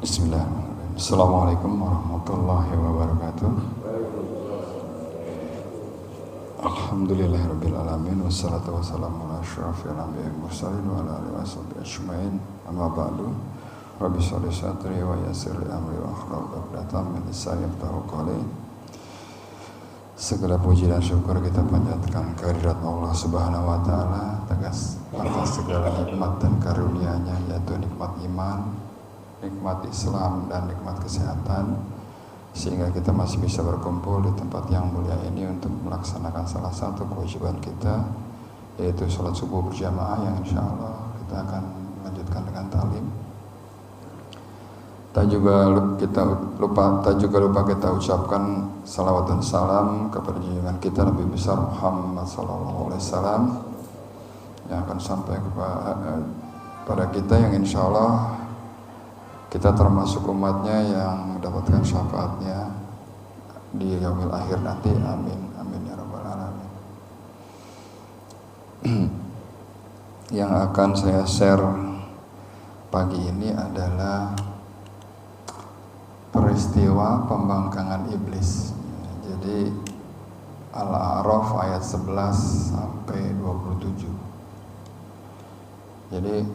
Bismillahirrahmanirrahim. Assalamualaikum warahmatullahi wabarakatuh. Alhamdulillahirabbil alamin wassalatu wassalamu ala asyrafil anbiya'i wal mursalin wa ala alihi washabbihi ajmain. Amma ba'du. Rabbi shrah li sadri wa yassir li amri wa hlul 'uqdatam min lisani yafqahu qawli. Segala puji dan syukur kita panjatkan kehadirat Allah Subhanahu wa taala atas segala nikmat dan karunia-Nya, yaitu nikmat iman, nikmat Islam dan nikmat kesehatan, sehingga kita masih bisa berkumpul di tempat yang mulia ini untuk melaksanakan salah satu kewajiban kita, yaitu sholat subuh berjamaah yang insya Allah kita akan lanjutkan dengan ta'lim. Tak juga lupa kita ucapkan salawat dan salam kepada junjungan kita Nabi besar Muhammad SAW yang akan sampai kepada kita, yang insya Allah kita termasuk umatnya yang mendapatkan syafaatnya di yaumil akhir nanti. Amin, amin ya rabbal alamin. Yang akan saya share pagi ini adalah peristiwa pembangkangan iblis. Jadi Al-A'raf ayat 11 sampai 27. Jadi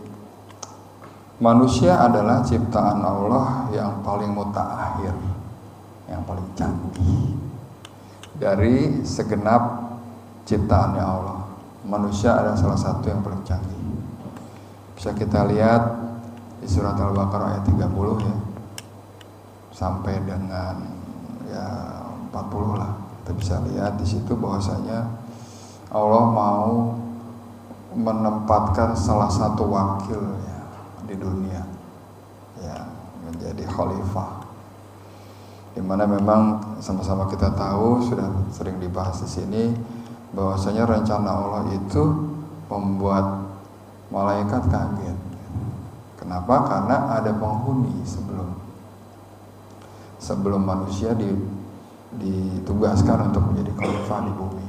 manusia adalah ciptaan Allah yang paling mutaakhir, yang paling canggih dari segenap ciptaannya Allah. Manusia adalah salah satu yang paling canggih. Bisa kita lihat di surat Al-Baqarah ayat 30 ya, sampai dengan 40 lah. Kita bisa lihat di situ bahwasanya Allah mau menempatkan salah satu wakil di dunia yang menjadi khalifah, dimana memang sama-sama kita tahu, sudah sering dibahas di sini, bahwasanya rencana Allah itu membuat malaikat kaget. Kenapa? Karena ada penghuni sebelum manusia ditugaskan untuk menjadi khalifah di bumi.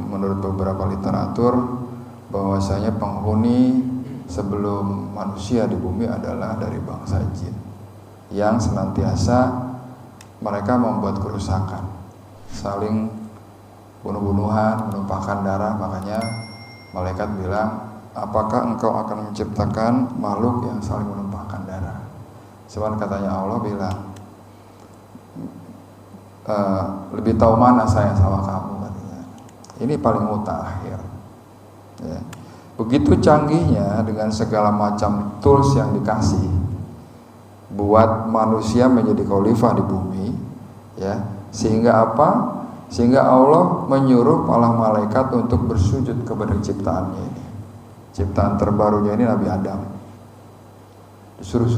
Menurut beberapa literatur, bahwasanya penghuni sebelum manusia di bumi adalah dari bangsa jin yang senantiasa mereka membuat kerusakan, saling bunuh-bunuhan, menumpahkan darah. Makanya malaikat bilang, apakah engkau akan menciptakan makhluk yang saling menumpahkan darah? Cuman katanya Allah bilang, lebih tahu mana saya sama kamu, katanya. Ini paling mutaakhir ya. Begitu canggihnya dengan segala macam tools yang dikasih buat manusia menjadi khalifah di bumi ya, sehingga apa? Sehingga Allah menyuruh para malaikat untuk bersujud kepada ciptaannya ini. Ciptaan terbarunya ini Nabi Adam. Disuruh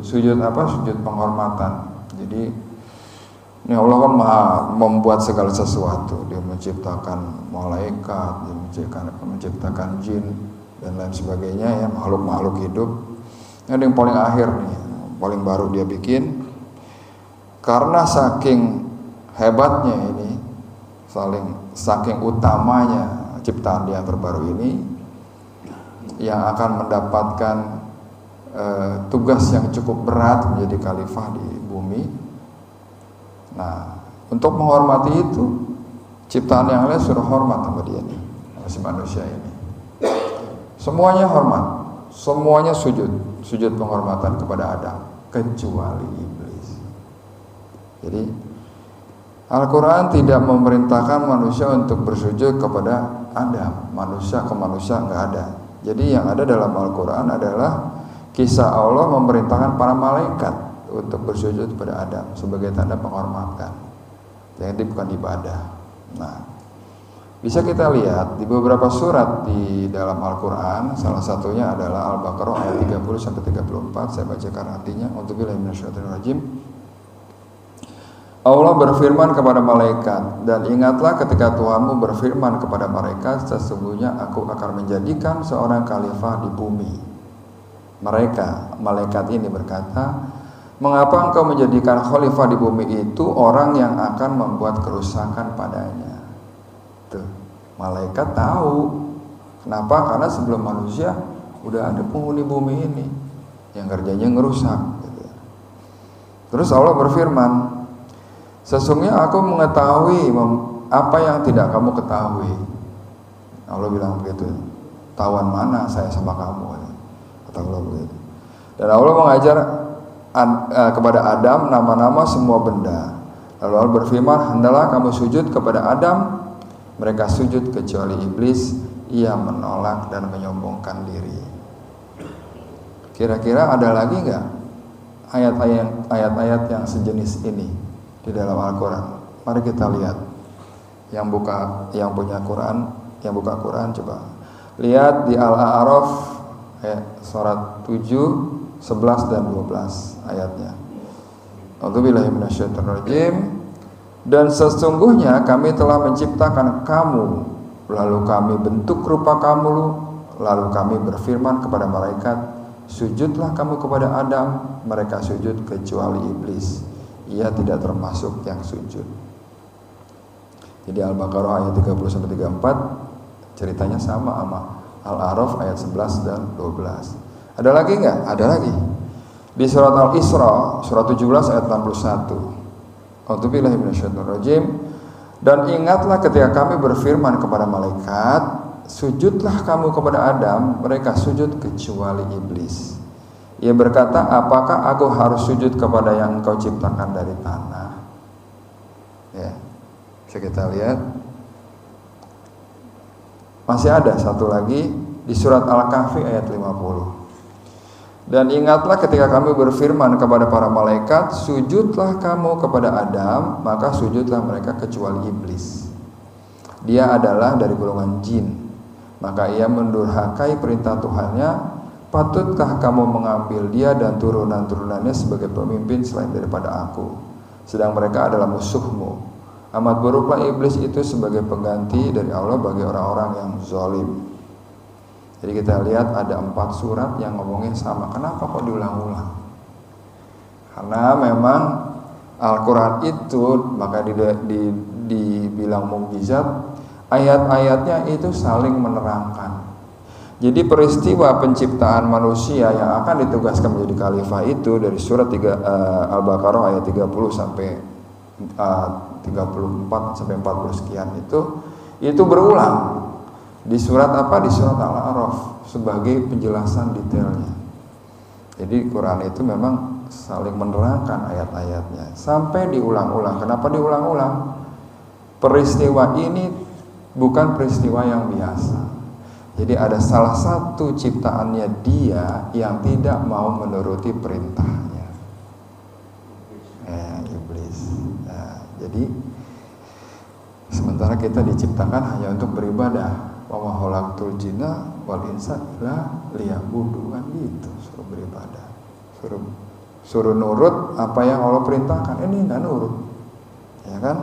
sujud apa? Sujud penghormatan. Jadi ini Allah kan maha membuat segala sesuatu. Dia menciptakan malaikat, dia menciptakan jin dan lain sebagainya ya, makhluk-makhluk hidup. Ini yang paling akhir nih, paling baru dia bikin. Karena saking hebatnya ini, saking utamanya ciptaan dia terbaru ini, yang akan mendapatkan tugas yang cukup berat menjadi khalifah di bumi. Nah, untuk menghormati itu, ciptaan yang lain suruh hormat sama dia nih, si manusia ini. Semuanya hormat, semuanya sujud penghormatan kepada Adam, kecuali iblis. Jadi Al-Quran tidak memerintahkan manusia untuk bersujud kepada Adam, manusia ke manusia nggak ada. Jadi yang ada dalam Al-Quran adalah kisah Allah memerintahkan para malaikat untuk bersujud kepada Adam sebagai tanda penghormatan. Jadi bukan ibadah. Nah, bisa kita lihat di beberapa surat di dalam Al-Quran, salah satunya adalah Al-Baqarah ayat 30 sampai 34. Saya bacakan artinya. A'udzubillahi minasyaitonirrajim. Allah berfirman kepada malaikat, dan ingatlah ketika Tuhanmu berfirman kepada mereka, sesungguhnya aku akan menjadikan seorang khalifah di bumi. Mereka, malaikat ini berkata, mengapa engkau menjadikan khalifah di bumi itu orang yang akan membuat kerusakan padanya? Tuh, malaikat tahu. Kenapa? Karena sebelum manusia udah ada penghuni bumi ini yang kerjanya ngerusak. Terus Allah berfirman, sesungguhnya aku mengetahui apa yang tidak kamu ketahui. Allah bilang begitu. Tawan mana saya sama kamu, kata Allah begitu. Dan Allah mengajar kepada Adam nama-nama semua benda. Lalu Allah berfirman, hendaklah kamu sujud kepada Adam. Mereka sujud kecuali iblis, ia menolak dan menyombongkan diri. Kira-kira ada lagi nggak ayat-ayat yang sejenis ini di dalam Al-Quran? Mari kita lihat. Yang punya Quran, yang buka Quran coba lihat di Al-A'raf surat 7, 11 dan 12 ayatnya. A'udzubillahi minasyaitonirrajim. Dan sesungguhnya kami telah menciptakan kamu, lalu kami bentuk rupa kamu, lalu kami berfirman kepada malaikat, sujudlah kamu kepada Adam. Mereka sujud kecuali iblis, ia tidak termasuk yang sujud. Jadi Al-Baqarah ayat 30-34 ceritanya sama Al-A'raf ayat 11 dan 12. Ada lagi nggak? Ada lagi. Di surat Al-Isra surat 17 ayat 61. A'udzubillahi minasyaitonirrajim. Dan ingatlah ketika kami berfirman kepada malaikat, sujudlah kamu kepada Adam. Mereka sujud kecuali iblis. Ia berkata, apakah aku harus sujud kepada yang engkau ciptakan dari tanah? Ya, bisa kita lihat. Masih ada satu lagi di surat Al-Kahfi ayat 50. Dan ingatlah ketika kami berfirman kepada para malaikat, sujudlah kamu kepada Adam, maka sujudlah mereka kecuali iblis. Dia adalah dari golongan jin, maka ia mendurhakai perintah Tuhannya. Patutkah kamu mengambil dia dan turunan-turunannya sebagai pemimpin selain daripada aku, sedang mereka adalah musuhmu. Amat buruklah iblis itu sebagai pengganti dari Allah bagi orang-orang yang zalim. Jadi kita lihat ada 4 surat yang ngomongin sama. Kenapa kok diulang-ulang? Karena memang Al-Quran itu maka dibilang mukjizat, ayat-ayatnya itu saling menerangkan. Jadi peristiwa penciptaan manusia yang akan ditugaskan menjadi khalifah itu dari surat Al-Baqarah ayat 30 sampai 34 sampai 40 sekian itu berulang. Di surat apa? Di surat Al-A'raf sebagai penjelasan detailnya. Jadi Quran itu memang saling menerangkan ayat-ayatnya sampai diulang-ulang. Kenapa diulang-ulang? Peristiwa ini bukan peristiwa yang biasa. Jadi ada salah satu ciptaannya dia yang tidak mau menuruti perintahnya, iblis. Nah, jadi sementara kita diciptakan hanya untuk beribadah. Wa ma khalaqtul jinna wal insa illa liya'budun, kan gitu, suruh beribadah, suruh nurut apa yang Allah perintahkan. Ini enggak nurut, ya kan?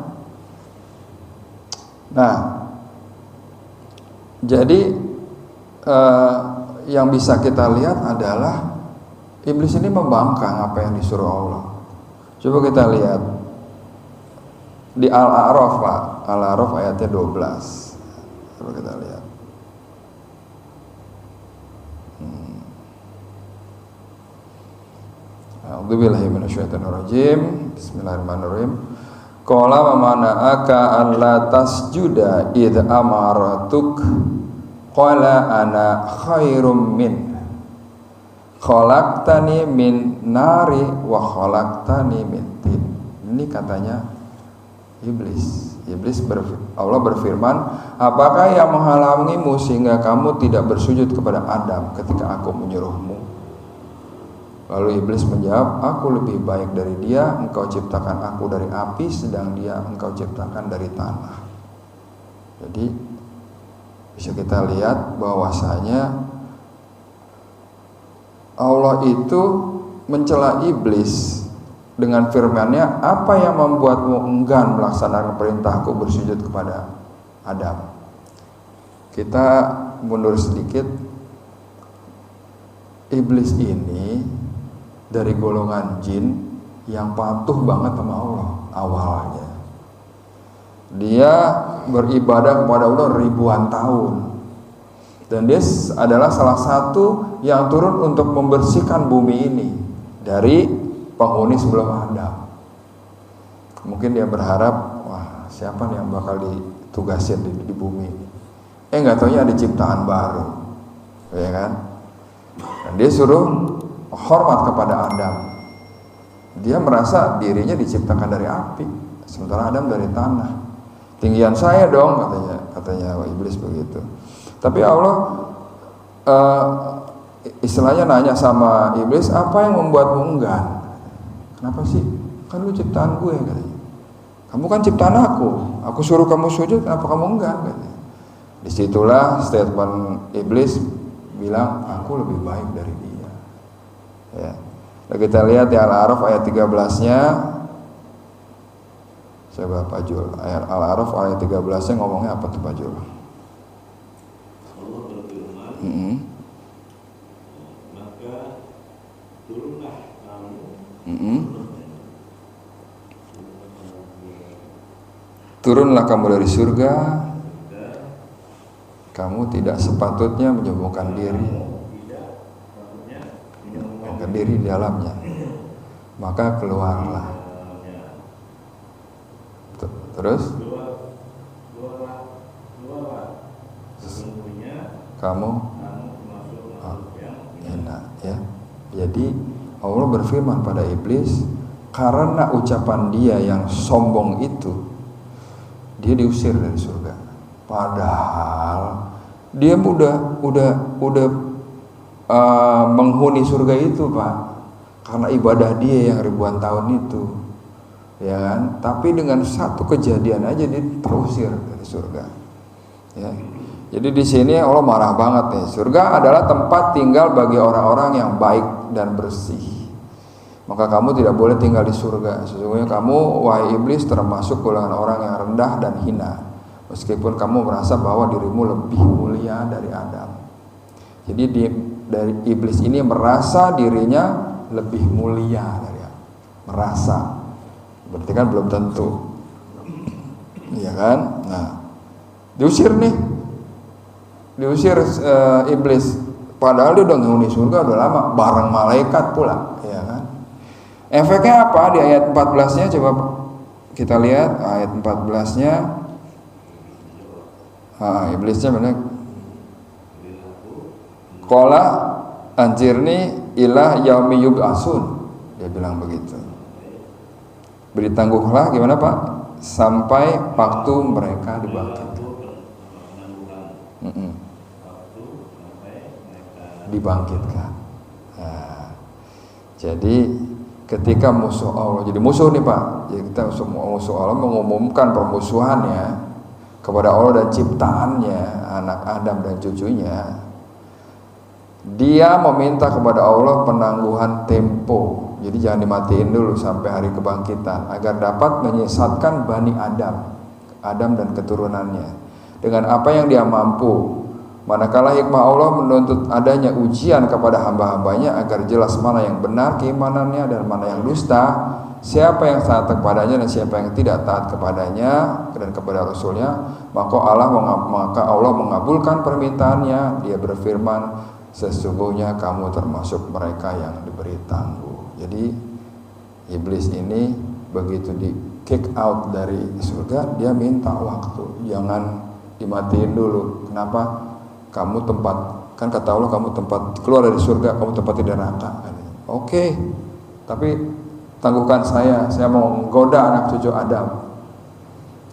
Nah, jadi yang bisa kita lihat adalah iblis ini membangkang apa yang disuruh Allah. Coba kita lihat di Al-A'raf, Pak. Al-A'raf ayatnya 12. Coba kita lihat. A'udzubillahi minasyaitonirrajim. Bismillahirrahmanirrahim. Qala ma mana'aka an la tasjuda id amaratuk qala ana khairum min khalaqtani min nari wa khalaqtani min tin. Ini katanya iblis. Allah berfirman, apakah yang menghalangimu sehingga kamu tidak bersujud kepada Adam ketika aku menyuruhmu? Lalu iblis menjawab, aku lebih baik dari dia. Engkau ciptakan aku dari api, sedang dia engkau ciptakan dari tanah. Jadi bisa kita lihat bahwasanya Allah itu mencela iblis dengan firman-Nya, apa yang membuatmu enggan melaksanakan perintahku bersujud kepada Adam? Kita mundur sedikit. Iblis ini dari golongan jin yang patuh banget sama Allah awalnya. Dia beribadah kepada Allah ribuan tahun. Dan dia adalah salah satu yang turun untuk membersihkan bumi ini dari penghuni sebelum Adam. Mungkin dia berharap, wah siapa nih yang bakal ditugasin di bumi. Nggak taunya ada ciptaan baru, ya kan? Dan dia suruh hormat kepada Adam. Dia merasa dirinya diciptakan dari api, sementara Adam dari tanah. Tinggian saya dong, katanya iblis begitu. Tapi Allah istilahnya nanya sama iblis, apa yang membuatmu enggan? Kenapa sih? Kan lu ciptaan gue, katanya. Kamu kan ciptaan aku suruh kamu sujud, kenapa kamu enggan? Katanya. Disitulah statement iblis bilang, aku lebih baik dari dia. Ya. Nah, kita lihat di Al-A'raf ayat 13-nya. Coba Pak Jul, ayat Al-A'raf ayat 13-nya ngomongnya apa tuh Pak Jul? Allah berfirman, maka turunlah kamu, turunlah kamu dari surga, kamu tidak sepatutnya menyombongkan diri di dalamnya, maka keluarlah. Terus kamu enak ya. Jadi Allah berfirman pada iblis, karena ucapan dia yang sombong itu, dia diusir dari surga. Padahal dia udah menghuni surga itu, Pak, karena ibadah dia yang ribuan tahun itu, ya kan? Tapi dengan satu kejadian aja dia terusir dari surga. Ya. Jadi di sini Allah marah banget nih. Surga adalah tempat tinggal bagi orang-orang yang baik dan bersih. Maka kamu tidak boleh tinggal di surga. Sesungguhnya kamu, wahai iblis, termasuk golongan orang yang rendah dan hina. Meskipun kamu merasa bahwa dirimu lebih mulia dari Adam. Jadi dari iblis ini merasa dirinya lebih mulia dari Adam. Merasa. Berarti kan belum tentu. Iya kan? Nah, diusir nih. Diusir iblis. Padahal dia udah menghuni surga udah lama, bareng malaikat pula, ya kan? Efeknya apa di ayat 14-nya? Coba kita lihat ayat 14-nya. Iblisnya benar. Qala anjirni ila yaumi yub'atsun. Dia bilang begitu. Beri tangguhlah gimana Pak? Sampai waktu mereka dibangkitkan. Dibangkitkan. Nah, jadi ketika musuh Allah, jadi musuh nih Pak, jadi kita musuh Allah mengumumkan permusuhannya kepada Allah dan ciptaannya, anak Adam dan cucunya. Dia meminta kepada Allah penangguhan tempo, jadi jangan dimatiin dulu sampai hari kebangkitan, agar dapat menyesatkan Bani Adam dan keturunannya dengan apa yang dia mampu. Manakala hikmah Allah menuntut adanya ujian kepada hamba-hambanya agar jelas mana yang benar keimanannya dan mana yang dusta, siapa yang taat kepadanya dan siapa yang tidak taat kepadanya dan kepada Rasulnya, maka Allah mengabulkan permintaannya. Dia berfirman, sesungguhnya kamu termasuk mereka yang diberi tangguh. Jadi iblis ini begitu di kick out dari surga, dia minta waktu, jangan dimatiin dulu. Kenapa? Kamu tempat, kan kata Allah kamu tempat keluar dari surga, kamu tempat di neraka. Oke, tapi tangguhkan saya mau menggoda anak cucu Adam,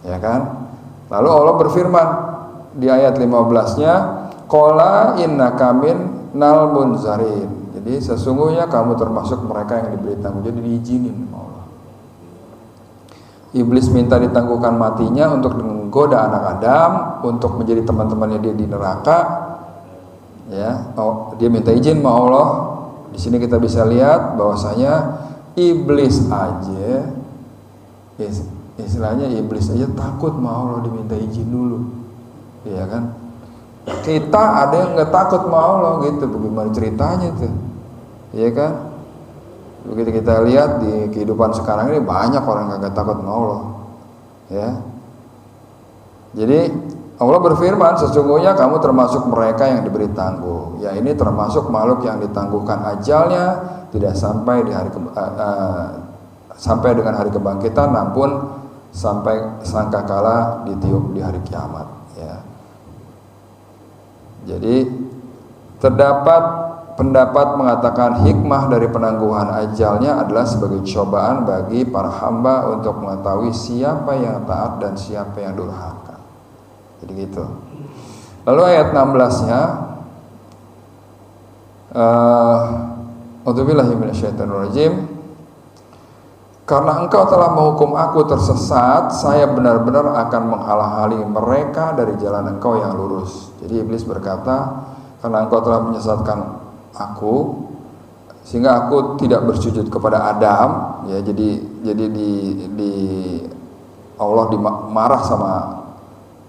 ya kan? Lalu Allah berfirman di ayat 15-nya, qala innaka minnal munzarin. Jadi sesungguhnya kamu termasuk mereka yang diberi tangguh. Jadi diizinin Allah. Iblis minta ditangguhkan matinya untuk menggoda anak Adam, untuk menjadi teman-temannya dia di neraka. Ya, dia minta izin sama Allah. Di sini kita bisa lihat bahwasanya iblis aja, istilahnya iblis aja takut sama Allah diminta izin dulu, ya kan? Kita ada yang nggak takut sama Allah gitu, bagaimana ceritanya tuh, ya kan? Begitu kita lihat di kehidupan sekarang ini banyak orang yang nggak takut sama Allah, ya. Jadi Allah berfirman, sesungguhnya kamu termasuk mereka yang diberi tangguh. Ya, ini termasuk makhluk yang ditangguhkan ajalnya tidak sampai di sampai dengan hari kebangkitan, namun sampai sangkakala ditiup di hari kiamat, ya. Jadi terdapat pendapat mengatakan hikmah dari penangguhan ajalnya adalah sebagai cobaan bagi para hamba untuk mengetahui siapa yang taat dan siapa yang durhaka. Jadi gitu. Lalu ayat 16-nya, A'udzubillahi minasyaitonirrajim. Karena engkau telah menghukum aku tersesat, saya benar-benar akan menghalang-halangi mereka dari jalan engkau yang lurus. Jadi iblis berkata, karena engkau telah menyesatkan aku, sehingga aku tidak bersujud kepada Adam, ya. Jadi di Allah dimarah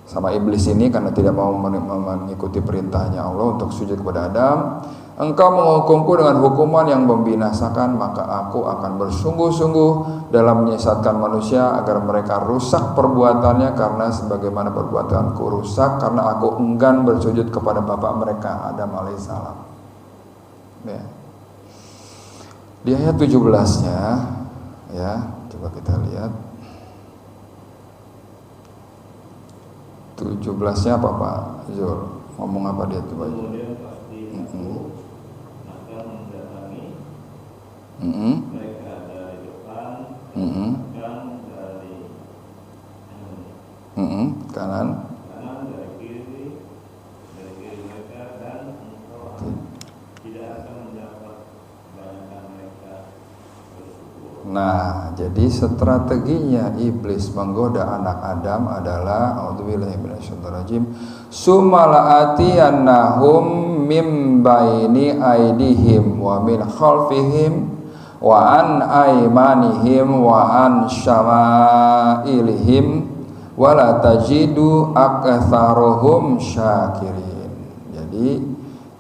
sama iblis ini karena tidak mau mengikuti perintahnya Allah untuk sujud kepada Adam. Engkau menghukumku dengan hukuman yang membinasakan, maka aku akan bersungguh-sungguh dalam menyesatkan manusia agar mereka rusak perbuatannya, karena sebagaimana perbuatanku rusak karena aku enggan bersujud kepada bapak mereka Adam alaihissalam. Ya. Di ayat 17-nya, ya, coba kita lihat. 17-nya apa Pak Zul? Ngomong apa dia tuh? Kemudian pasti aku akan mendatangi mereka dari depan, dan dari kanan, dari kiri mereka, dan engkau tidak akan mendapat kebanyakan mereka bersyukur. Nah, jadi strateginya iblis menggoda anak Adam adalah a'udzubillahi minasyaitonirrajim, sumala'atiyannahum mim baini aidihim wa min khalfihim wa an aymanihim wa an syama'ilihim wa la tajidu aktsaruhum syakirin. Jadi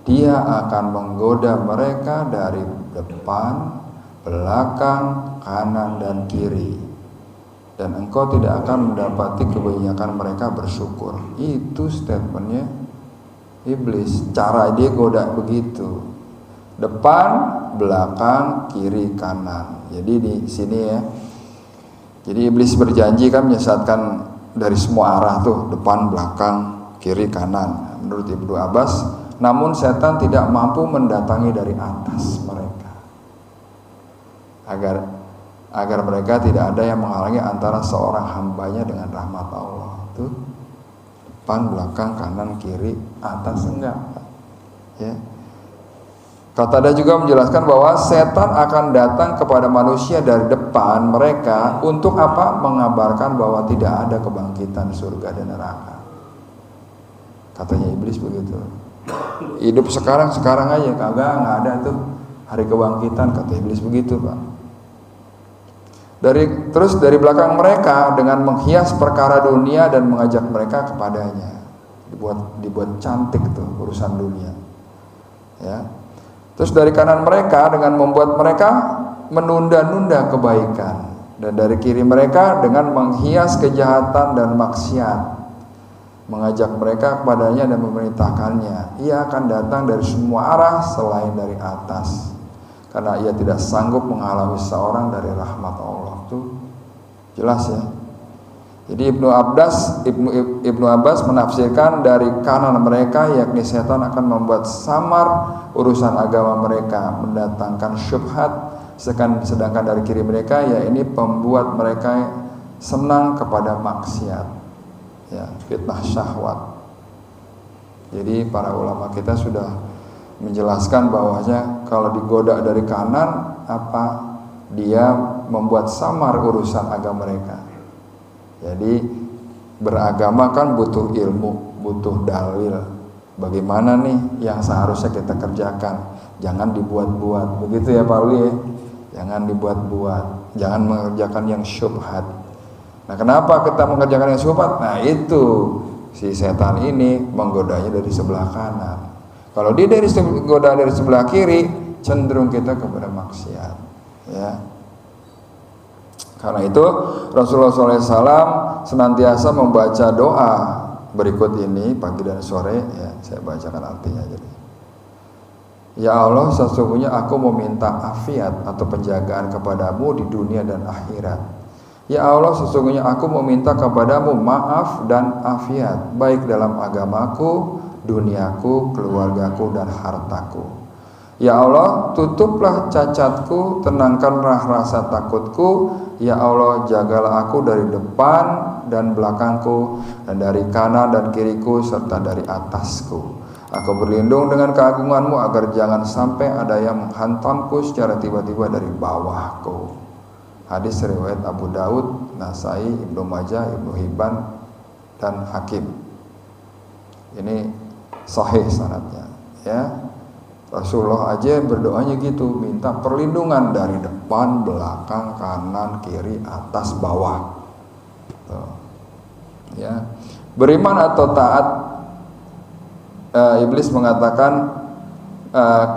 dia akan menggoda mereka dari depan, belakang, kanan, dan kiri, dan engkau tidak akan mendapati kebanyakan mereka bersyukur. Itu statementnya iblis. Cara dia goda begitu, depan, belakang, kiri, kanan. Jadi di sini ya, jadi iblis berjanji kan menyesatkan dari semua arah tuh, depan, belakang, kiri, kanan, menurut Ibnu Abbas. Namun setan tidak mampu mendatangi dari atas mereka, agar mereka tidak ada yang menghalangi antara seorang hambanya dengan rahmat Allah. Tuh, depan, belakang, kanan, kiri, atas enggak, ya. Qatadah juga menjelaskan bahwa setan akan datang kepada manusia dari depan mereka untuk apa? Mengabarkan bahwa tidak ada kebangkitan surga dan neraka. Katanya iblis begitu. Hidup sekarang aja, nggak ada tuh hari kebangkitan, kata iblis begitu, Pak. Terus dari belakang mereka dengan menghias perkara dunia dan mengajak mereka kepadanya. Dibuat cantik tuh urusan dunia, ya. Terus dari kanan mereka dengan membuat mereka menunda-nunda kebaikan, dan dari kiri mereka dengan menghias kejahatan dan maksiat, mengajak mereka kepadanya dan memerintahkannya. Ia akan datang dari semua arah selain dari atas, karena ia tidak sanggup menghalangi seorang dari rahmat Allah. Tuh jelas ya. Jadi Ibnu Abbas menafsirkan dari kanan mereka, yakni setan akan membuat samar urusan agama mereka, mendatangkan syubhat, sedangkan dari kiri mereka, ya ini pembuat mereka senang kepada maksiat, ya, fitnah syahwat. Jadi para ulama kita sudah menjelaskan bahwasanya kalau digoda dari kanan, apa? Dia membuat samar urusan agama mereka. Jadi beragama kan butuh ilmu, butuh dalil. Bagaimana nih yang seharusnya kita kerjakan? Jangan dibuat-buat, begitu ya Pak Uli ya? Jangan dibuat-buat, jangan mengerjakan yang syubhat. Nah, kenapa kita mengerjakan yang syubhat? Nah, itu si setan ini menggodanya dari sebelah kanan. Kalau dia goda dari sebelah kiri, cenderung kita kepada maksiat, ya. Karena itu Rasulullah SAW senantiasa membaca doa berikut ini pagi dan sore, ya, saya bacakan artinya. Jadi Ya Allah, sesungguhnya aku meminta afiat atau penjagaan kepadamu di dunia dan akhirat. Ya Allah, sesungguhnya aku meminta kepadamu maaf dan afiat, baik dalam agamaku, duniaku, keluargaku, dan hartaku. Ya Allah, tutuplah cacatku, tenangkanlah rasa takutku. Ya Allah, jagalah aku dari depan dan belakangku, dan dari kanan dan kiriku, serta dari atasku. Aku berlindung dengan keagunganmu agar jangan sampai ada yang menghantamku secara tiba-tiba dari bawahku. Hadis riwayat Abu Daud, Nasai, Ibnu Majah, Ibnu Hibban, dan Hakim. Ini sahih sanadnya, ya. Rasulullah aja berdoanya gitu, minta perlindungan dari depan, belakang, kanan, kiri, atas, bawah. Tuh. Ya. Beriman atau taat, Iblis mengatakan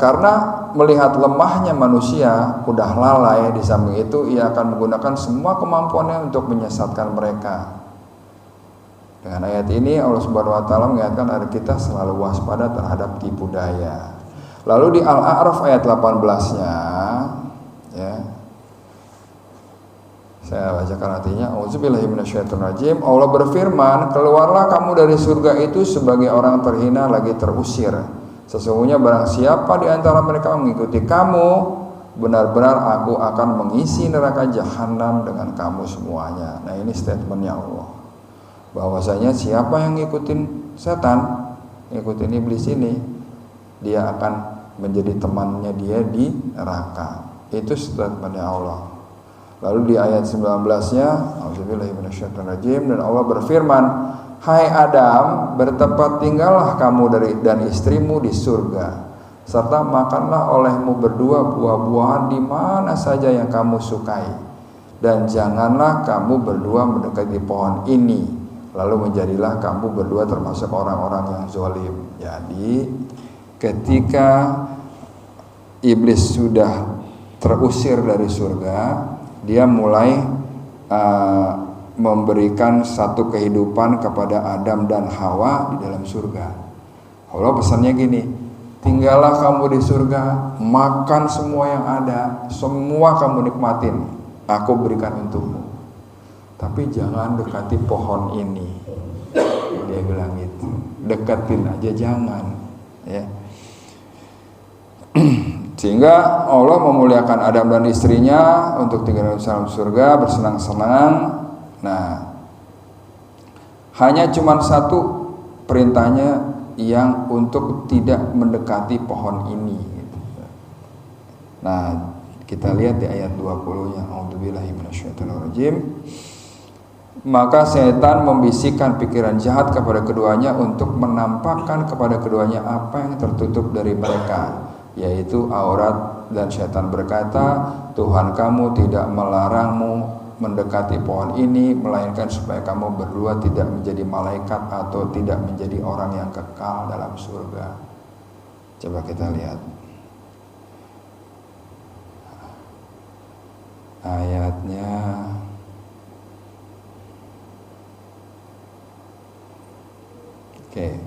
karena melihat lemahnya manusia udah lalai, di samping itu ia akan menggunakan semua kemampuannya untuk menyesatkan mereka. Dengan ayat ini Allah Subhanahu wa taala mengingatkan agar kita selalu waspada terhadap tipu daya. Lalu di Al-A'raf ayat 18-nya, ya. Saya bacakan artinya. Auzubillahi minasyaitonirrajim. Allah berfirman, keluarlah kamu dari surga itu sebagai orang terhina lagi terusir. Sesungguhnya barang siapa di antara mereka mengikuti kamu, benar-benar aku akan mengisi neraka jahanam dengan kamu semuanya. Nah, ini statementnya Allah. Bahwasanya siapa yang ngikutin setan, ngikutin iblis ini, dia akan menjadi temannya dia di neraka. Itu statementnya Allah. Lalu di ayat 19-nya, auzubillahi minasyaitonirrajim, dan Allah berfirman, hai Adam, bertempat tinggallah kamu dan istrimu di surga, serta makanlah olehmu berdua buah-buahan di mana saja yang kamu sukai, dan janganlah kamu berdua mendekati pohon ini, lalu menjadilah kamu berdua termasuk orang-orang yang zalim. Jadi ketika iblis sudah terusir dari surga, dia mulai memberikan satu kehidupan kepada Adam dan Hawa di dalam surga. Allah pesannya gini, tinggallah kamu di surga, makan semua yang ada, semua kamu nikmatin, aku berikan untukmu, tapi jangan dekati pohon ini. Dia bilang gitu, deketin aja jangan, ya. Sehingga Allah memuliakan Adam dan istrinya untuk tinggal di dalam surga bersenang-senang. Nah, hanya cuma satu perintahnya yang untuk tidak mendekati pohon ini. Nah, kita lihat di ayat 20-nya. A'udzubillahi minasyaitonirrajim. Maka setan membisikkan pikiran jahat kepada keduanya untuk menampakkan kepada keduanya apa yang tertutup dari mereka, yaitu aurat, dan setan berkata, Tuhan kamu tidak melarangmu mendekati pohon ini, melainkan supaya kamu berdua tidak menjadi malaikat atau tidak menjadi orang yang kekal dalam surga. Coba kita lihat ayatnya. Oke.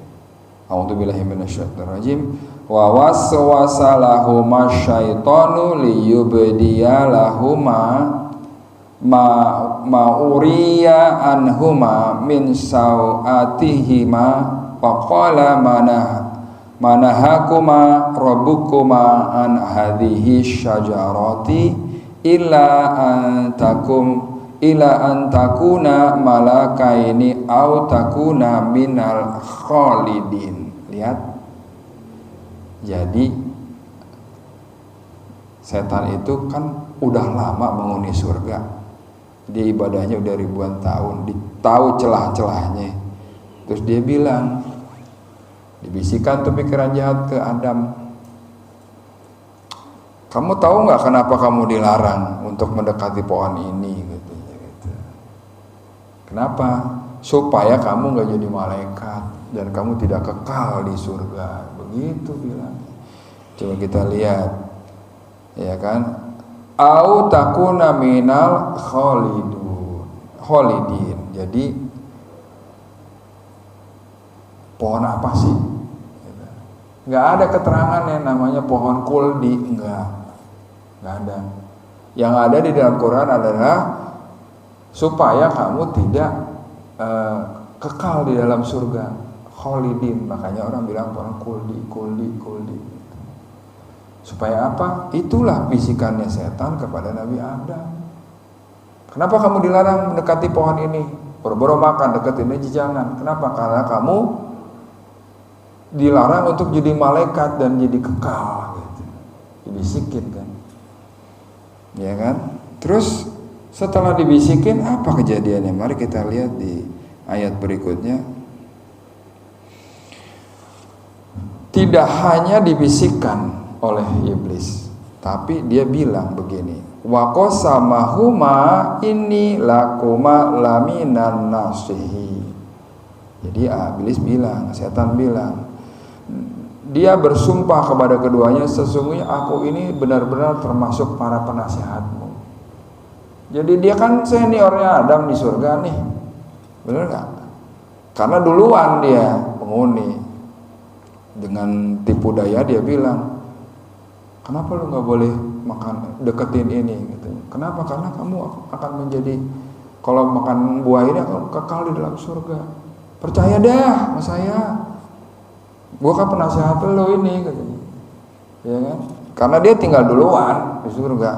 A'udzubillahi minasyaitonirrajim. Wa waswasa lahuma syaitanu liyubdiya lahuma ma'uriya anhuma min sawatihima faqala manahakuma rabbukuma an hadhihi syajarati illa an takuna malakaini au takuna minal khalidin. Lihat, jadi setan itu kan udah lama menghuni surga, dia ibadahnya udah ribuan tahun, tahu celah-celahnya. Terus dia bilang, dibisikkan tuh pikiran jahat ke Adam, kamu tahu nggak kenapa kamu dilarang untuk mendekati pohon ini? Gitu. Kenapa? Supaya kamu nggak jadi malaikat dan kamu tidak kekal di surga. Begitu bilang. Coba kita lihat, ya kan? Au takuna minal khalidin. Jadi pohon apa sih? Nggak ada keterangan yang namanya pohon kuldi, nggak ada. Yang ada di dalam Quran adalah supaya kamu tidak kekal di dalam surga, kholidin. Makanya orang bilang pohon kuldi. Supaya apa? Itulah bisikannya setan kepada Nabi Adam. Kenapa kamu dilarang mendekati pohon ini? Boro-boro makan, deketin aja jangan. Kenapa? Karena kamu dilarang untuk jadi malaikat dan jadi kekal gitu. Dibisikin kan. Ya kan? Terus setelah dibisikin apa kejadiannya? Mari kita lihat di ayat berikutnya. Tidak hanya dibisikkan oleh iblis, tapi dia bilang begini, wa qasamahuma inni lakuma laminan nasihi. Jadi iblis bilang, setan bilang, dia bersumpah kepada keduanya, sesungguhnya aku ini benar-benar termasuk para penasihatmu. Jadi dia kan seniornya Adam di surga nih, benar nggak? Karena duluan dia penghuni. Dengan tipu daya dia bilang, kenapa lu nggak boleh makan deketin ini gitu. Kenapa? Karena kamu akan menjadi, kalau makan buah ini akan kekal di dalam surga. Percaya dah sama saya, gua kan penasihat lo ini gitu. Ya kan? Karena dia tinggal duluan di surga.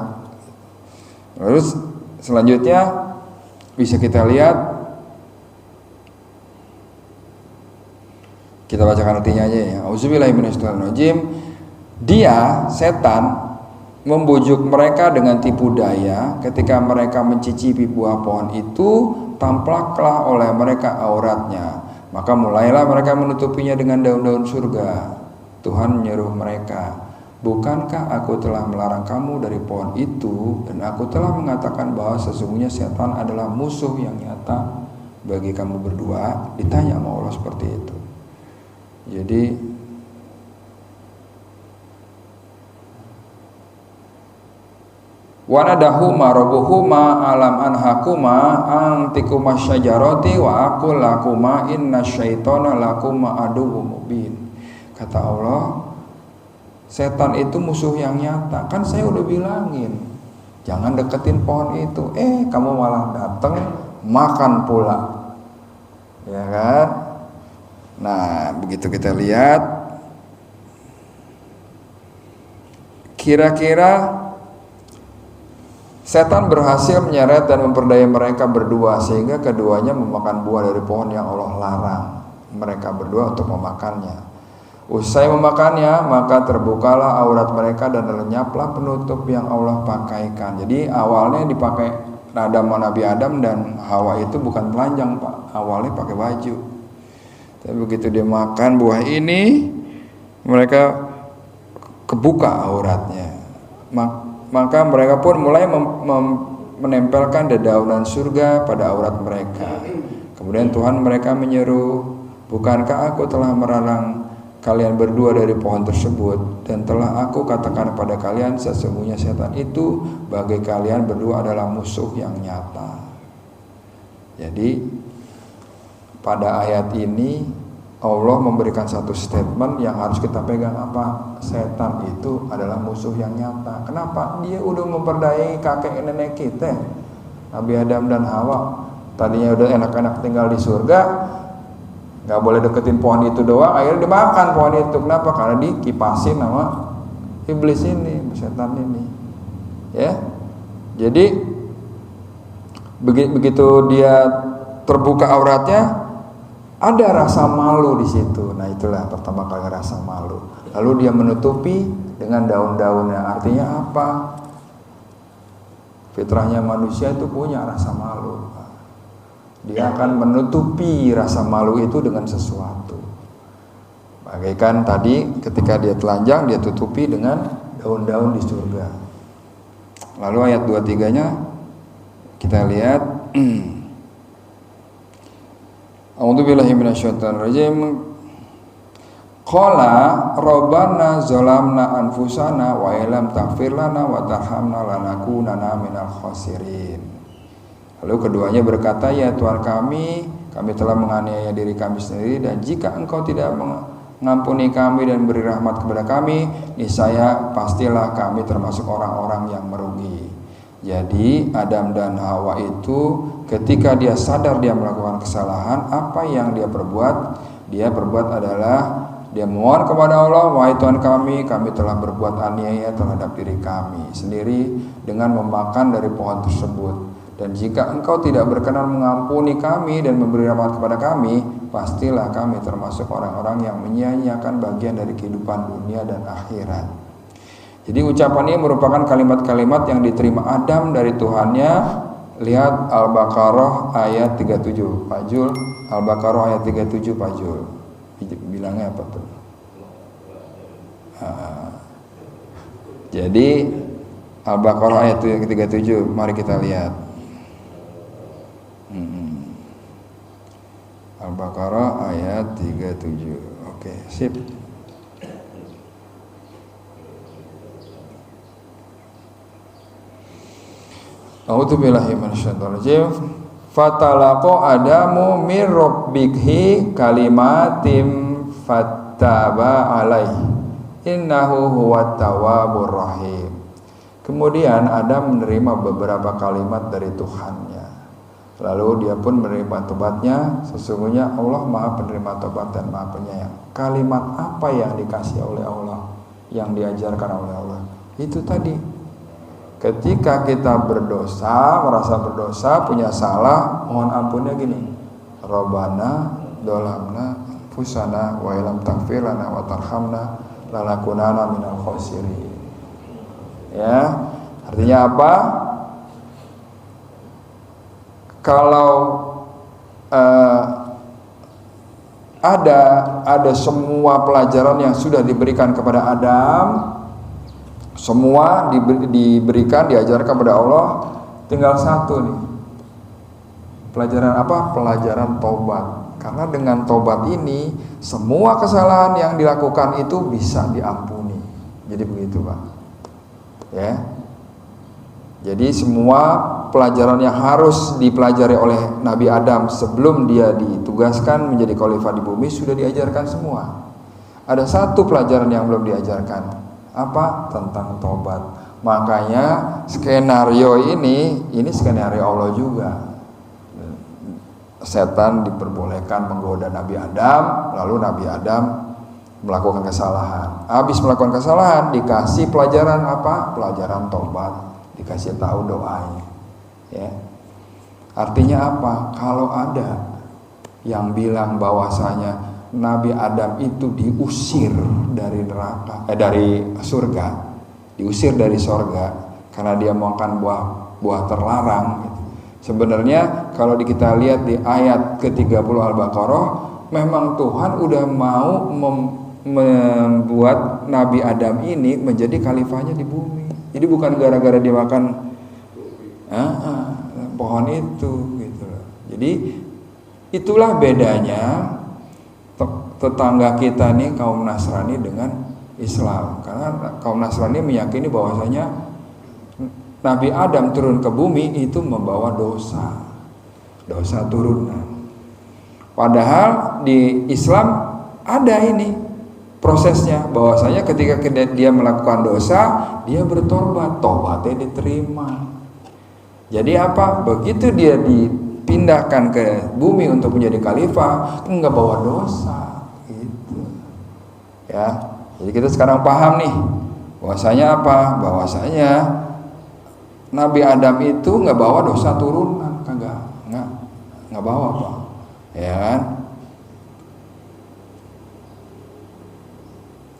Lalu selanjutnya bisa kita lihat, kita bacakan artinya aja ya. Auzubillahi minasyaitonirrajim. Dia, setan, membujuk mereka dengan tipu daya. Ketika mereka mencicipi buah pohon itu, tamplaklah oleh mereka auratnya. Maka mulailah mereka menutupinya dengan daun-daun surga. Tuhan menyeru mereka, bukankah aku telah melarang kamu dari pohon itu, dan aku telah mengatakan bahwa sesungguhnya setan adalah musuh yang nyata bagi kamu berdua? Ditanya sama Allah seperti itu. Jadi wanadahuma rabbuhuma alam anhakuma antikuma syajarati wa aqul lakuma inna syaitana lakuma aduwwum mubin. Kata Allah, setan itu musuh yang nyata. Kan saya udah bilangin, jangan deketin pohon itu. Kamu malah datang makan pula. Ya kan? Nah, begitu kita lihat, kira-kira setan berhasil menyeret dan memperdaya mereka berdua, sehingga keduanya memakan buah dari pohon yang Allah larang mereka berdua untuk memakannya. Usai memakannya, maka terbukalah aurat mereka dan lenyaplah penutup yang Allah pakaikan. Jadi awalnya dipakai Nabi Adam dan Hawa itu bukan telanjang, Pak. Awalnya pakai baju. Tapi begitu dia makan buah ini, mereka kebuka auratnya. Maka mereka pun mulai menempelkan dedaunan surga pada aurat mereka. Kemudian Tuhan mereka menyeru, bukankah aku telah melarang kalian berdua dari pohon tersebut, dan telah aku katakan kepada kalian, sesungguhnya setan itu bagi kalian berdua adalah musuh yang nyata. Jadi pada ayat ini Allah memberikan satu statement yang harus kita pegang, apa? Setan itu adalah musuh yang nyata. Kenapa? Dia udah memperdayai kakek nenek kita, Nabi Adam dan Hawa. Tadinya udah enak-enak tinggal di surga, nggak boleh deketin pohon itu doang, akhirnya dimakan pohon itu. Kenapa? Karena dikipasin sama iblis ini, setan ini. Ya, jadi begitu dia terbuka auratnya, ada rasa malu di situ. Nah, itulah pertama kali rasa malu. Lalu dia menutupi dengan daun-daunnya. Artinya apa? Fitrahnya manusia itu punya rasa malu. Dia akan menutupi rasa malu itu dengan sesuatu. Bagaikan tadi ketika dia telanjang, dia tutupi dengan daun-daun di surga. Lalu ayat 23-nya kita lihat. A'udzubillahi minasyaitonirrajim. Qala rabbana zalamna anfusana wa illam taghfir lana wa tarhamna lanakunanna minal khasirin. Lalu keduanya berkata, ya Tuhan kami telah menganiaya diri kami sendiri, dan jika Engkau tidak ngampuni kami dan beri rahmat kepada kami, niscaya pastilah kami termasuk orang-orang yang merugi. Jadi Adam dan Hawa itu ketika dia sadar dia melakukan kesalahan, apa yang dia perbuat? Dia perbuat adalah dia mohon kepada Allah, wahai Tuhan kami telah berbuat aniaya terhadap diri kami sendiri dengan memakan dari pohon tersebut. Dan jika Engkau tidak berkenan mengampuni kami dan memberi rahmat kepada kami, pastilah kami termasuk orang-orang yang menyia-nyiakan bagian dari kehidupan dunia dan akhirat. Jadi ucapan ini merupakan kalimat-kalimat yang diterima Adam dari Tuhannya. Lihat Al-Baqarah ayat 37, Pak Jul. Al-Baqarah ayat 37, Pak Jul. Bilangnya apa tuh? Jadi Al-Baqarah ayat 37, mari kita lihat. Al-Baqarah ayat 37. Oke, sip. A'udzubillahi minasyaitonir rajim. Fatalaqa Adamu min rabbikhi kalimatim fattaba alaihi innahu huwat tawwabur rahim. Kemudian Adam menerima beberapa kalimat dari Tuhannya. Lalu dia pun menerima tobatnya. Sesungguhnya Allah Maha Penerima Tobat dan Maha Penyayang. Kalimat apa yang dikasih oleh Allah, yang diajarkan oleh Allah? Itu tadi, ketika kita berdosa, merasa berdosa, punya salah, mohon ampunnya gini, Rabbana dolamna fusana wa ilam taghfir lana wa tarhamna lanakunana minal khosirin. Ya, artinya apa? Kalau ada semua pelajaran yang sudah diberikan kepada Adam, semua diberikan, diajarkan kepada Allah, tinggal satu nih. Pelajaran apa? Pelajaran tobat. Karena dengan tobat ini semua kesalahan yang dilakukan itu bisa diampuni. Jadi begitu, Pak. Ya. Jadi semua pelajaran yang harus dipelajari oleh Nabi Adam sebelum dia ditugaskan menjadi khalifah di bumi sudah diajarkan semua. Ada satu pelajaran yang belum diajarkan. Apa? Tentang tobat. Makanya skenario ini skenario Allah juga. Setan diperbolehkan menggoda Nabi Adam, lalu Nabi Adam melakukan kesalahan. Habis melakukan kesalahan dikasih pelajaran apa? Pelajaran tobat. Dikasih tahu doanya. Ya. Artinya apa? Kalau ada yang bilang bahwasanya Nabi Adam itu diusir dari neraka, dari surga, diusir dari surga karena dia makan buah terlarang. Gitu. Sebenarnya kalau kita lihat di ayat ke-30 Al-Baqarah, memang Tuhan udah mau membuat Nabi Adam ini menjadi khalifahnya di bumi. Jadi bukan gara-gara dia makan pohon itu, gitu. Jadi itulah bedanya tetangga kita nih kaum Nasrani dengan Islam. Karena kaum Nasrani meyakini bahwasanya Nabi Adam turun ke bumi itu membawa dosa turunan. Padahal di Islam ada ini prosesnya, bahwasanya ketika dia melakukan dosa, dia bertobat, tobatnya diterima. Jadi apa? Begitu dia dipindahkan ke bumi untuk menjadi khalifah, enggak bawa dosa, gitu. Ya, jadi kita sekarang paham nih, bahwasanya apa? Bahwasanya Nabi Adam itu enggak bawa dosa turunan, enggak bawa apa? Ya kan?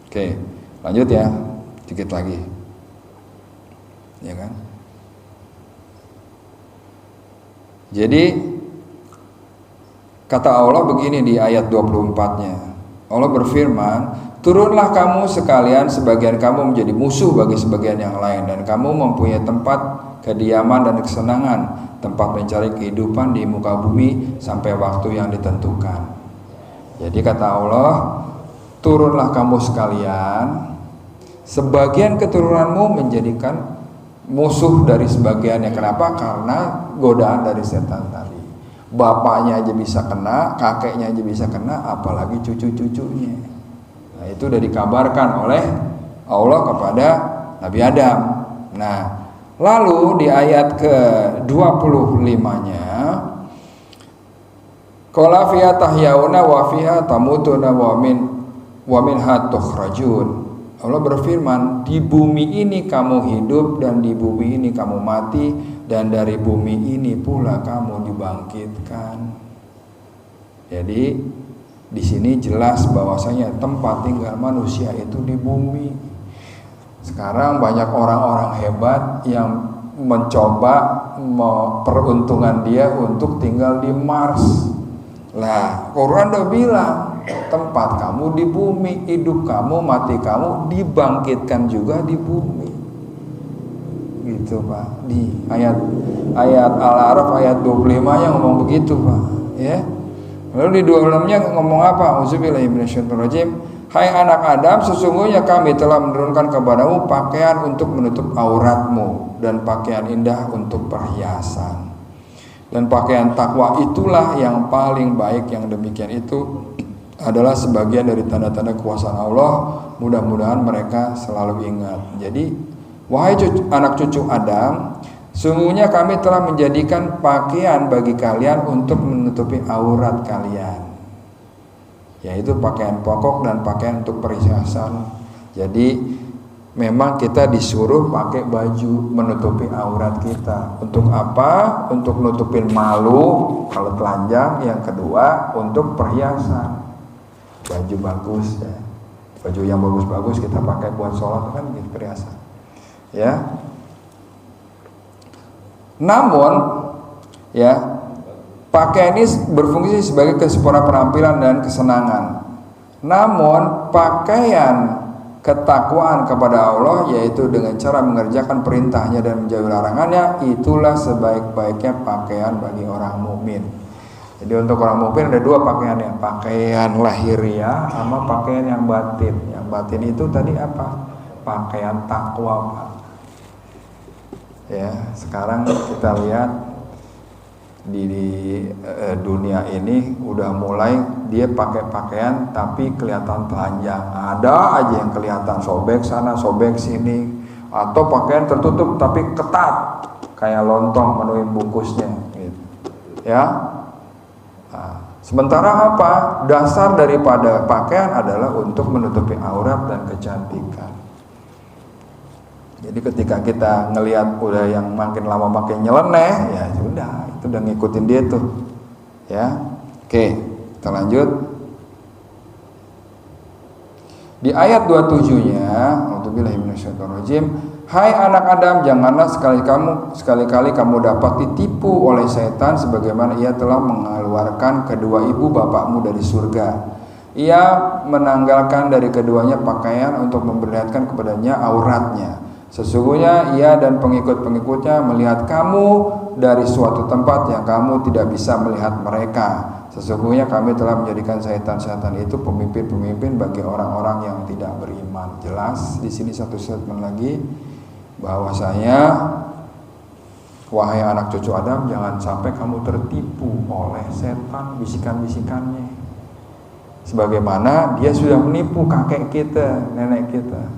Oke, lanjut ya, dikit lagi, ya kan? Jadi kata Allah begini di ayat 24-nya. Allah berfirman, turunlah kamu sekalian, sebagian kamu menjadi musuh bagi sebagian yang lain, dan kamu mempunyai tempat kediaman dan kesenangan, tempat mencari kehidupan di muka bumi sampai waktu yang ditentukan. Jadi kata Allah, turunlah kamu sekalian, sebagian keturunanmu menjadikan musuh dari sebagiannya. Kenapa? Karena godaan dari setan tadi. Bapaknya aja bisa kena, kakeknya aja bisa kena, apalagi cucu-cucunya. Nah, itu sudah dikabarkan oleh Allah kepada Nabi Adam. Nah, lalu di ayat ke-25-nya, qala fiha tahyauna wa fiha tamutuna wa minha tukhrajun. Allah berfirman, di bumi ini kamu hidup dan di bumi ini kamu mati dan dari bumi ini pula kamu dibangkitkan. Jadi di sini jelas bahwasanya tempat tinggal manusia itu di bumi. Sekarang banyak orang-orang hebat yang mencoba peruntungan dia untuk tinggal di Mars. Lah, Quran udah bilang tempat kamu di bumi, hidup kamu, mati kamu dibangkitkan juga di bumi. Gitu Pak. Di ayat Al-A'raf ayat 25 yang ngomong begitu Pak. Ya. Lalu di 26-nya ngomong apa? Auzubillahi minasyaitonirrajim. Hai anak Adam, sesungguhnya kami telah menurunkan kepadamu pakaian untuk menutup auratmu dan pakaian indah untuk perhiasan. Dan pakaian takwa itulah yang paling baik. Yang demikian itu adalah sebagian dari tanda-tanda kekuasaan Allah. Mudah-mudahan mereka selalu ingat. Jadi, wahai anak cucu Adam, sungguhnya kami telah menjadikan pakaian bagi kalian untuk menutupi aurat kalian, yaitu pakaian pokok dan pakaian untuk perhiasan. Jadi memang kita disuruh pakai baju menutupi aurat kita. Untuk apa? Untuk nutupin malu kalau telanjang. Yang kedua untuk perhiasan. Baju bagus ya. Baju yang bagus-bagus kita pakai buat sholat kan gitu, perhiasan. Ya. Namun ya, pakaian ini berfungsi sebagai kesempurnaan penampilan dan kesenangan. Namun pakaian ketakwaan kepada Allah, yaitu dengan cara mengerjakan perintahnya dan menjauhi larangannya, itulah sebaik-baiknya pakaian bagi orang mukmin. Jadi untuk orang mukmin ada dua pakaian, ya, pakaian lahiriah sama pakaian yang batin. Yang batin itu tadi apa? Pakaian takwa Pak. Ya, sekarang kita lihat di dunia ini udah mulai dia pakai pakaian tapi kelihatan telanjang. Ada aja yang kelihatan sobek sana sobek sini, atau pakaian tertutup tapi ketat kayak lontong menuin bungkusnya gitu. Ya. Nah, sementara apa? Dasar daripada pakaian adalah untuk menutupi aurat dan kecantikan. Jadi ketika kita ngelihat udah yang makin lama makin nyeleneh, ya sudah, itu udah ngikutin dia tuh. Ya. Oke, kita lanjut. Di ayat 27-nya, A'udzubillahi minasyaitonirrajim, hai anak Adam, janganlah sekali-kali kamu dapat ditipu oleh setan sebagaimana ia telah mengeluarkan kedua ibu bapakmu dari surga. Ia menanggalkan dari keduanya pakaian untuk memperlihatkan kepadanya auratnya. Sesungguhnya ia dan pengikut-pengikutnya melihat kamu dari suatu tempat yang kamu tidak bisa melihat mereka. Sesungguhnya kami telah menjadikan setan-setan itu pemimpin-pemimpin bagi orang-orang yang tidak beriman. Jelas di sini satu statement lagi bahwasanya wahai anak cucu Adam, jangan sampai kamu tertipu oleh setan bisikan-bisikannya. Sebagaimana dia sudah menipu kakek kita, nenek kita,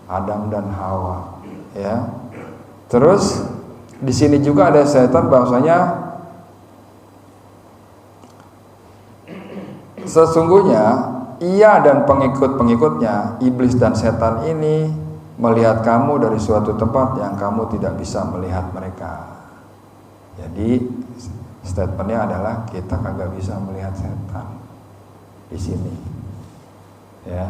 Adam dan Hawa, ya. Terus di sini juga ada setan bahwasanya sesungguhnya ia dan pengikut-pengikutnya, iblis dan setan ini melihat kamu dari suatu tempat yang kamu tidak bisa melihat mereka. Jadi statementnya adalah kita kagak bisa melihat setan di sini, ya.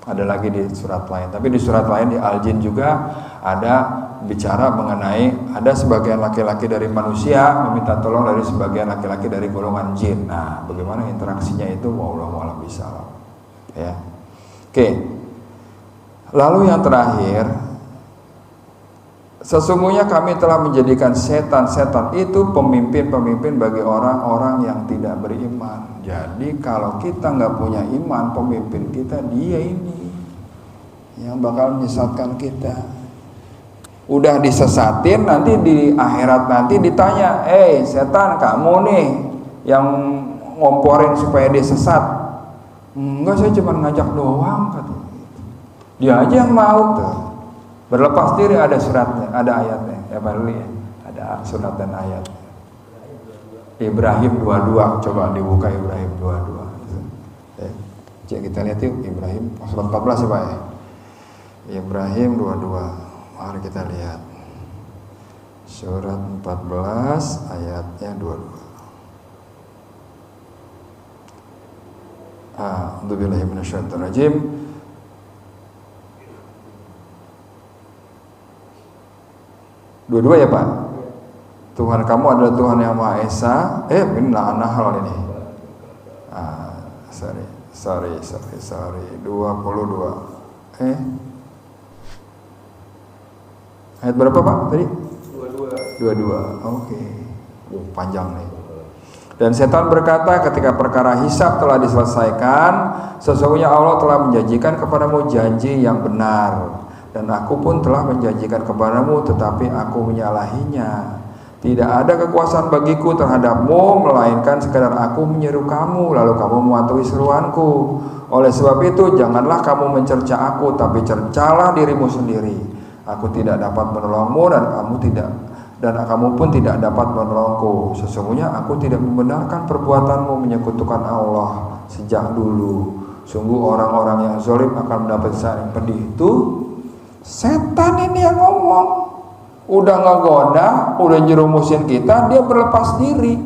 Ada lagi di surat lain, tapi di surat lain di Al-Jin juga ada bicara mengenai ada sebagian laki-laki dari manusia meminta tolong dari sebagian laki-laki dari golongan jin. Nah, bagaimana interaksinya itu? Wallahu a'lam bishawab. Ya. Oke. Lalu yang terakhir, sesungguhnya kami telah menjadikan setan-setan itu pemimpin-pemimpin bagi orang-orang yang tidak beriman. Jadi kalau kita nggak punya iman, pemimpin kita dia ini yang bakal menyesatkan kita. Udah disesatin, nanti di akhirat nanti ditanya, setan kamu nih yang ngomporin supaya dia sesat. Enggak, saya cuma ngajak doang katanya. Dia aja yang mau tuh. Berlepas diri, ada suratnya, ada ayatnya. Ya Pak Lili, ada surat dan ayat. Ibrahim 22, coba dibuka Ibrahim 22. Cek kita lihat yuk Ibrahim surat 14 ya Pak ya. Ibrahim 22. Mari kita lihat. Surat 14 ayatnya 22. A'udzubillahi minasyaitonirrajim. Dua-dua ya Pak. Tuhan kamu adalah Tuhan yang Maha Esa. Ini An-Nahl ini. Sorry. 22. Ayat berapa Pak tadi? 22. Oke. Panjang nih. Dan setan berkata, ketika perkara hisab telah diselesaikan, sesungguhnya Allah telah menjanjikan kepadamu janji yang benar, dan aku pun telah menjanjikan kepadamu, tetapi aku menyalahinya. Tidak ada kekuasaan bagiku terhadapmu, melainkan sekadar aku menyeru kamu, lalu kamu mematuhi seruanku. Oleh sebab itu, janganlah kamu mencerca aku, tapi cercalah dirimu sendiri. Aku tidak dapat menolongmu, dan kamu pun tidak dapat menolongku. Sesungguhnya aku tidak membenarkan perbuatanmu menyekutukan Allah sejak dulu. Sungguh orang-orang yang zalim akan mendapat siksa yang pedih. Itu setan ini yang ngomong. Udah ngegoda, udah jerumusin kita, dia berlepas diri.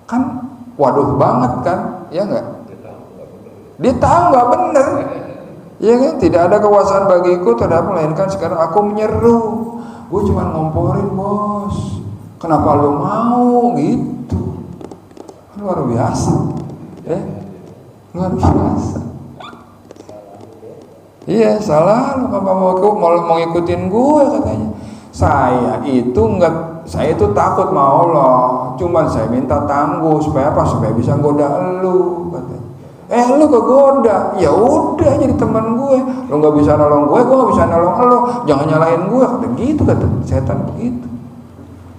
Kan waduh banget kan, ya enggak? Dia tahu nggak bener. Ya kan, tidak ada kekuasaan bagiku terhadap melainkan sekarang aku menyeru. Gue cuma ngomporin bos. Kenapa lo mau gitu? Luar biasa. Luar biasa. Iya, salah lo mau ngikutin gue katanya. Saya itu takut sama Allah. Cuman saya minta tangguh supaya apa? Supaya bisa goda elu katanya. Lu kegoda, ya udah jadi teman gue. Lu nggak bisa nolong gue nggak bisa nolong lo. Jangan nyalahin gue, kata gitu kata setan begitu.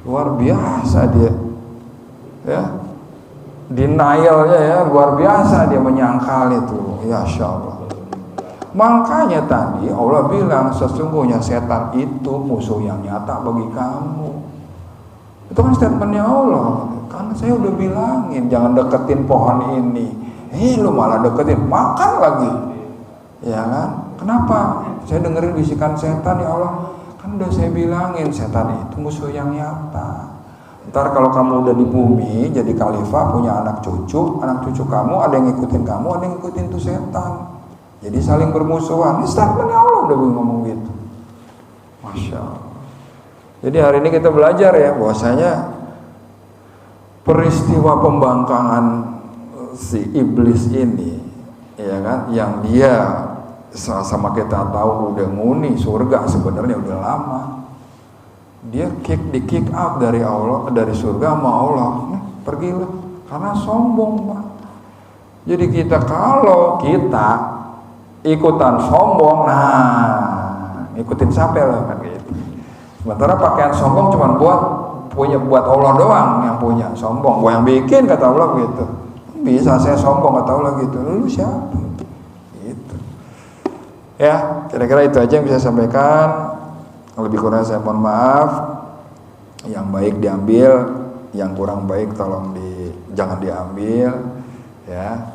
Luar biasa dia, ya. Denialnya ya luar biasa, dia menyangkal itu, ya Allah. Makanya tadi Allah bilang sesungguhnya setan itu musuh yang nyata bagi kamu. Itu kan statementnya Allah. Karena saya udah bilangin jangan deketin pohon ini. Lu malah deketin, makan lagi. Ya kan? Kenapa? Saya dengerin bisikan setan, ya Allah. Kan udah saya bilangin setan itu musuh yang nyata. Ntar kalau kamu udah di bumi jadi khalifah, punya anak cucu kamu ada yang ngikutin kamu, ada yang ngikutin tuh setan. Jadi saling bermusuhan. Ini statementnya Allah udah ngomong gitu. Masya Allah. Jadi hari ini kita belajar ya bahwasanya peristiwa pembangkangan si iblis ini, ya kan, yang dia sama kita tahu udah nguni surga sebenarnya udah lama. Dia di kick out dari Allah, dari surga sama Allah. Pergilah karena sombong, Pak. Jadi kalau kita ikutan sombong, ikutin siapa lah kan gitu. Sementara pakaian sombong cuma buat Allah doang yang punya sombong. Gua yang bikin kata Allah gitu. Bisa saya sombong kata Allah gitu. Lu siapa? Gitu. Ya, kira-kira itu aja yang bisa saya sampaikan. Lebih kurang saya mohon maaf. Yang baik diambil, yang kurang baik tolong jangan diambil. Ya.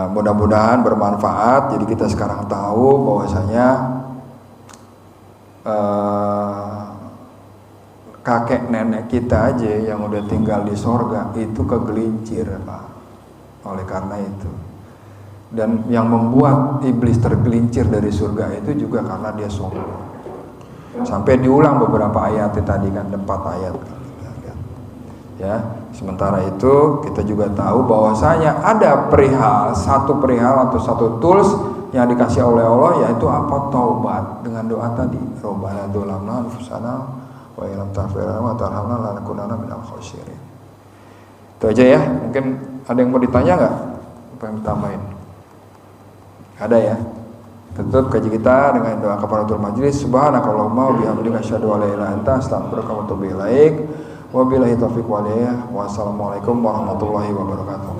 Mudah-mudahan bermanfaat. Jadi kita sekarang tahu bahwasanya kakek nenek kita aja yang udah tinggal di sorga itu kegelincir, Pak. Oleh karena itu, dan yang membuat iblis tergelincir dari surga itu juga karena dia sombong. Sampai diulang beberapa ayat tadi kan, 4 ayat. Ya, sementara itu kita juga tahu bahwasanya ada satu perihal atau satu tools yang dikasih oleh Allah, yaitu apa? Taubat dengan doa tadi. Rabbana dzalamna anfusana wa illam taghfir lana wa tarhamna lanakunanna minal khasirin. Itu aja ya. Mungkin ada yang mau ditanya nggak? Apa yang ditambahin? Ada ya. Tutup kaji kita dengan doa kafaratul majlis. Subhanakallahumma wa bihamdika asyhadu an la ilaha illa anta astaghfiruka wa atubu ilaik. Wabillahi taufiq wal hidayah. Wassalamualaikum warahmatullahi wabarakatuh.